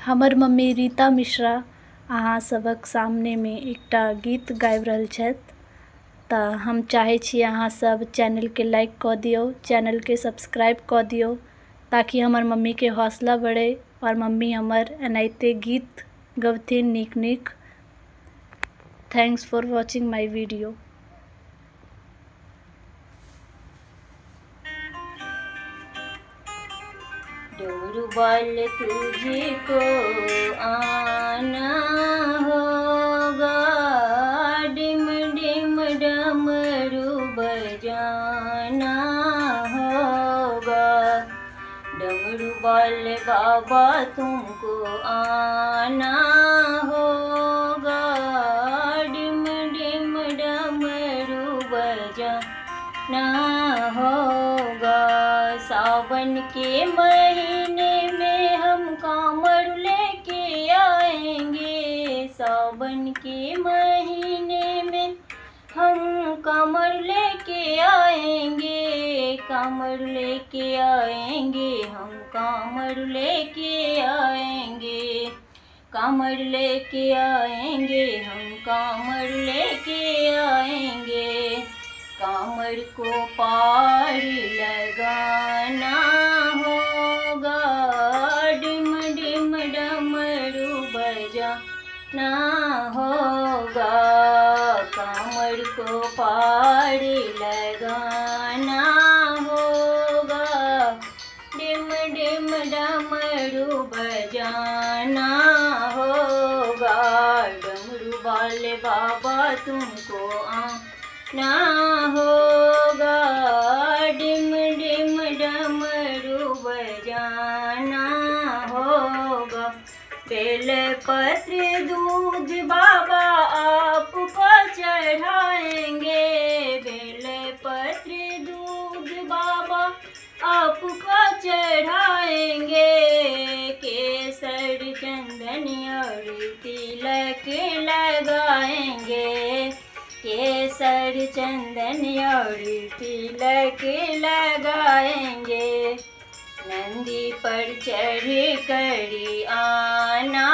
हमर मम्मी रीता मिश्रा अहाँ सबक सामने में एकटा गीत गाबि रहल छथि। तऽ हम चाहै छी अहाँ सब चैनल के लाइक कऽ दियौ, चैनल के सब्सक्राइब कऽ दियौ, ताकि हमर मम्मी के हौसला बढ़े और मम्मी हमर एनाहिते गीत गबथिन नीक नीक। Thanks for watching my video. डमरू बाल तुझको आना होगा, डिम डिम डमरू बजाना होगा। डमरू बाल बाबा तुमको आना होगा, डिम डिम डमरू बजाना होगा। सावन के महीने में हम कांवड़ लेके आएंगे, सावन के महीने में हम कांवड़ लेके आएंगे, कांवड़ लेके आएंगे, हम कांवड़ लेके आएंगे, कांवड़ लेके आएंगे, हम कांवड़ लेके आएंगे। कांवड़ को पार लगाना होगा, डिम डिम डमरू बजाना होगा। कांवड़ को पार लगाना होगा, डिम डिम डमरू बजाना होगा। डमरू वाले बाबा तुमको आना होगा, डिम डिम डमरू बजाना होगा। बेलपत्र दूध बाबा आपको चढ़ाएंगे, बेलपत्र दूध बाबा आपको चढ़ाएंगे। केसर चंदन और तिलक लगाएंगे, केसर चंदन और तिलक लगाएंगे। नंदी पर चढ़ कर आना